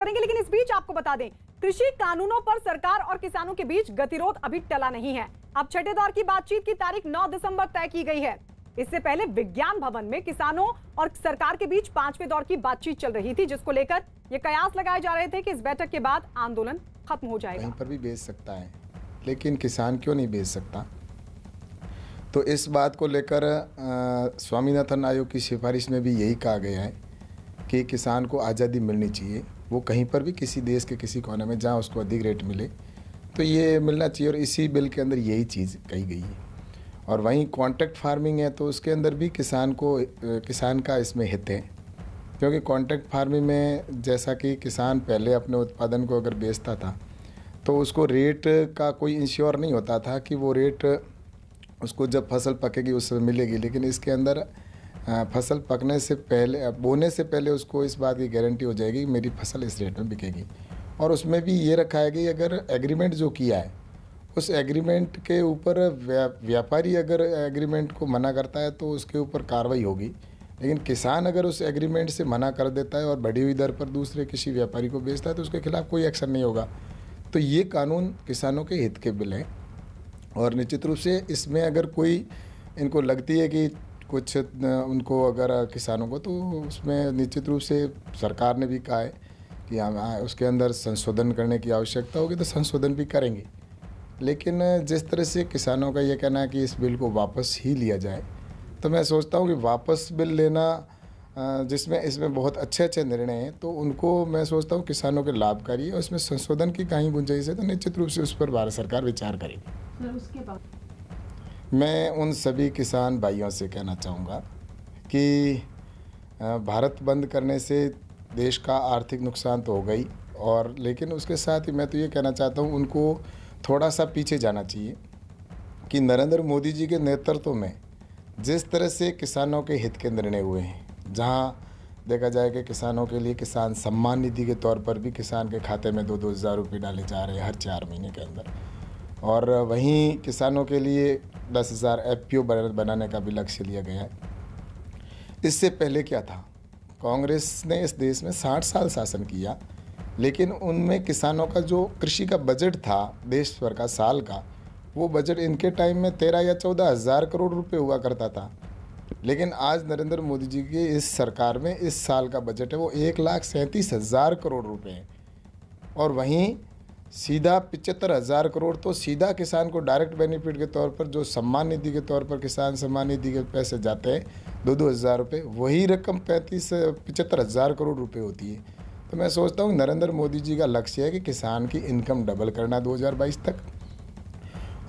करेंगे, लेकिन इस बीच आपको बता दें, कृषि कानूनों पर सरकार और किसानों के बीच गतिरोध अभी टला नहीं है। अब छठे दौर की बातचीत की तारीख 9 दिसंबर तय की गई है। इससे पहले विज्ञान भवन में किसानों और सरकार के बीच 5वें दौर की बातचीत चल रही थी, जिसको लेकर ये कयास लगाए जा रहे थे कि इस बैठक के बाद आंदोलन खत्म हो जाएगा। कहीं पर भी बेच सकता है, लेकिन किसान क्यों नहीं बेच सकता? तो इस बात को लेकर स्वामीनाथन आयोग की सिफारिश में भी यही कहा गया है कि किसान को आज़ादी मिलनी चाहिए। वो कहीं पर भी किसी देश के किसी कोने में जहाँ उसको अधिक रेट मिले तो ये मिलना चाहिए, और इसी बिल के अंदर यही चीज़ कही गई है। और वहीं कॉन्ट्रैक्ट फार्मिंग है तो उसके अंदर भी किसान का इसमें हित है, क्योंकि कॉन्ट्रैक्ट फार्मिंग में जैसा कि किसान पहले अपने उत्पादन को अगर बेचता था तो उसको रेट का कोई इंश्योर नहीं होता था कि वो रेट उसको जब फसल पकेगी उस समय मिलेगी। लेकिन इसके अंदर फसल पकने से पहले, बोने से पहले उसको इस बात की गारंटी हो जाएगी कि मेरी फसल इस रेट में बिकेगी। और उसमें भी ये रखा है कि अगर एग्रीमेंट जो किया है उस एग्रीमेंट के ऊपर व्यापारी अगर एग्रीमेंट को मना करता है तो उसके ऊपर कार्रवाई होगी। लेकिन किसान अगर उस एग्रीमेंट से मना कर देता है और बढ़ी हुई दर पर दूसरे किसी व्यापारी को बेचता है तो उसके खिलाफ कोई एक्शन नहीं होगा। तो ये कानून किसानों के हित के बिल हैं, और निश्चित रूप से इसमें अगर कोई इनको लगती है कि कुछ उनको अगर किसानों को, तो उसमें निश्चित रूप से सरकार ने भी कहा है कि हम उसके अंदर संशोधन करने की आवश्यकता होगी तो संशोधन भी करेंगे। लेकिन जिस तरह से किसानों का ये कहना है कि इस बिल को वापस ही लिया जाए, तो मैं सोचता हूँ कि वापस बिल लेना जिसमें इसमें बहुत अच्छे निर्णय हैं तो उनको मैं सोचता हूँ किसानों के लाभकारी है, और इसमें संशोधन की कहीं गुंजाइश है तो निश्चित रूप से उस पर भारत सरकार विचार करेगी। सर, उसके बाद मैं उन सभी किसान भाइयों से कहना चाहूँगा कि भारत बंद करने से देश का आर्थिक नुकसान तो हो गई, और लेकिन उसके साथ ही मैं तो ये कहना चाहता हूँ उनको थोड़ा सा पीछे जाना चाहिए कि नरेंद्र मोदी जी के नेतृत्व में जिस तरह से किसानों के हित के निर्णय हुए हैं, जहाँ देखा जाए कि किसानों के लिए किसान सम्मान निधि के तौर पर भी किसान के खाते में 2-2 हज़ार रुपये डाले जा रहे हैं हर 4 महीने के अंदर, और वहीं किसानों के लिए 10,000 FPO बनाने का भी लक्ष्य लिया गया है। इससे पहले क्या था, कांग्रेस ने इस देश में 60 साल शासन किया, लेकिन उनमें किसानों का जो कृषि का बजट था देश भर का साल का, वो बजट इनके टाइम में 13 या 14 हज़ार करोड़ रुपए हुआ करता था। लेकिन आज नरेंद्र मोदी जी की इस सरकार में इस साल का बजट है वो 1,37,000 करोड़ रुपए है, और वहीं सीधा 75,000 करोड़ तो सीधा किसान को डायरेक्ट बेनिफिट के तौर पर, जो सम्मान निधि के तौर पर किसान सम्मान निधि के पैसे जाते हैं 2-2 हज़ार रुपये, वही रकम 75,000 करोड़ रुपए होती है। तो मैं सोचता हूँ नरेंद्र मोदी जी का लक्ष्य है कि किसान की इनकम डबल करना 2022 तक,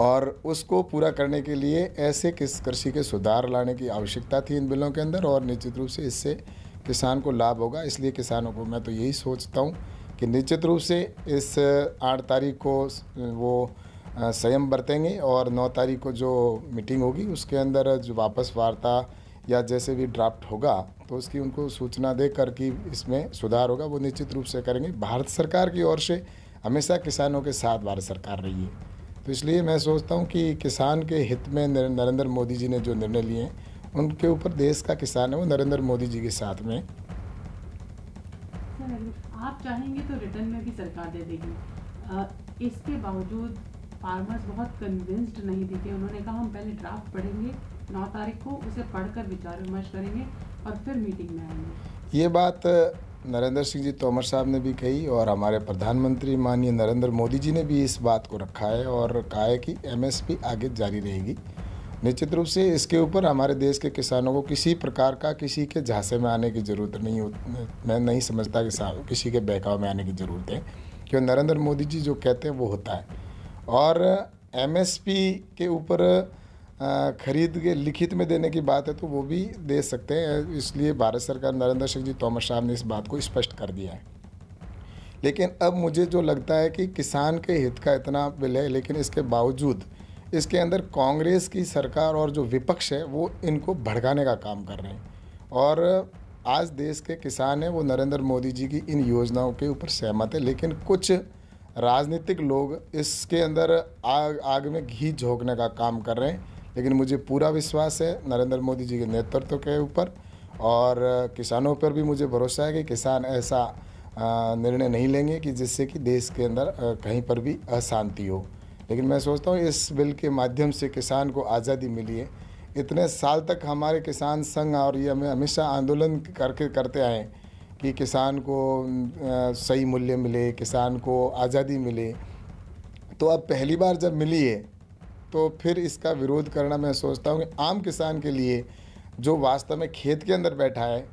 और उसको पूरा करने के लिए ऐसे कृषि के सुधार लाने की आवश्यकता थी इन बिलों के अंदर, और निश्चित रूप से इससे किसान को लाभ होगा। इसलिए किसानों को मैं तो यही सोचता हूँ कि निश्चित रूप से इस 8 तारीख को वो संयम बरतेंगे, और 9 तारीख को जो मीटिंग होगी उसके अंदर जो वापस वार्ता या जैसे भी ड्राफ्ट होगा तो उसकी उनको सूचना देकर कि इसमें सुधार होगा, वो निश्चित रूप से करेंगे। भारत सरकार की ओर से हमेशा किसानों के साथ भारत सरकार रही है, तो इसलिए मैं सोचता हूं कि किसान के हित में नरेंद्र मोदी जी ने जो निर्णय लिए हैं उनके ऊपर देश का किसान है वो नरेंद्र मोदी जी के साथ में। आप चाहेंगे तो रिटर्न में भी सरकार दे देगी, इसके बावजूद फार्मर्स बहुत कन्विंस्ड नहीं दिखे। उन्होंने कहा हम पहले ड्राफ्ट पढ़ेंगे, 9 तारीख को उसे पढ़कर विचार विमर्श करेंगे और फिर मीटिंग में आएंगे। ये बात नरेंद्र सिंह जी तोमर साहब ने भी कही, और हमारे प्रधानमंत्री माननीय नरेंद्र मोदी जी ने भी इस बात को रखा है और कहा है कि MSP आगे जारी रहेगी। निश्चित रूप से इसके ऊपर हमारे देश के किसानों को किसी प्रकार का किसी के झांसे में आने की ज़रूरत नहीं हो। मैं नहीं समझता कि किसी के बहकाव में आने की ज़रूरत है, क्योंकि नरेंद्र मोदी जी जो कहते हैं वो होता है। और MSP के ऊपर खरीद के लिखित में देने की बात है तो वो भी दे सकते हैं, इसलिए भारत सरकार नरेंद्र सिंह जी तोमर साहब ने इस बात को स्पष्ट कर दिया है। लेकिन अब मुझे जो लगता है कि किसान के हित का इतना बिल है, लेकिन इसके बावजूद इसके अंदर कांग्रेस की सरकार और जो विपक्ष है वो इनको भड़काने का काम कर रहे हैं, और आज देश के किसान हैं वो नरेंद्र मोदी जी की इन योजनाओं के ऊपर सहमत है, लेकिन कुछ राजनीतिक लोग इसके अंदर आग में घी झोंकने का काम कर रहे हैं। लेकिन मुझे पूरा विश्वास है नरेंद्र मोदी जी के नेतृत्व के ऊपर, और किसानों पर भी मुझे भरोसा है कि किसान ऐसा निर्णय नहीं लेंगे कि जिससे कि देश के अंदर कहीं पर भी अशांति हो। लेकिन मैं सोचता हूँ इस बिल के माध्यम से किसान को आज़ादी मिली है। इतने साल तक हमारे किसान संघ और ये हमें हमेशा आंदोलन करते आए कि किसान को सही मूल्य मिले, किसान को आज़ादी मिले। तो अब पहली बार जब मिली है तो फिर इसका विरोध करना, मैं सोचता हूँ कि आम किसान के लिए जो वास्तव में खेत के अंदर बैठा है,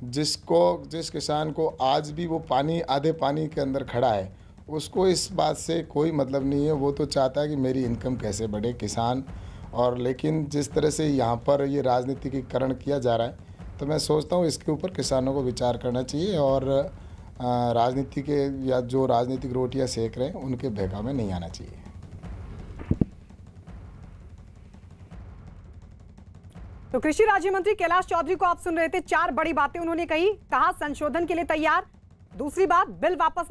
जिस किसान को आज भी वो पानी आधे पानी के अंदर खड़ा है, उसको इस बात से कोई मतलब नहीं है। वो तो चाहता है कि मेरी इनकम कैसे बढ़े किसान। और लेकिन जिस तरह से यहाँ पर ये राजनीतिकीकरण किया जा रहा है, तो मैं सोचता हूँ इसके ऊपर किसानों को विचार करना चाहिए और राजनीति के या जो राजनीतिक रोटियाँ सेक रहे हैं उनके बहकावे में नहीं आना चाहिए। तो कृषि राज्य मंत्री कैलाश चौधरी को आप सुन रहे थे। 4 बड़ी बातें उन्होंने कही। कहा संशोधन के लिए तैयार। दूसरी बात, बिल वापस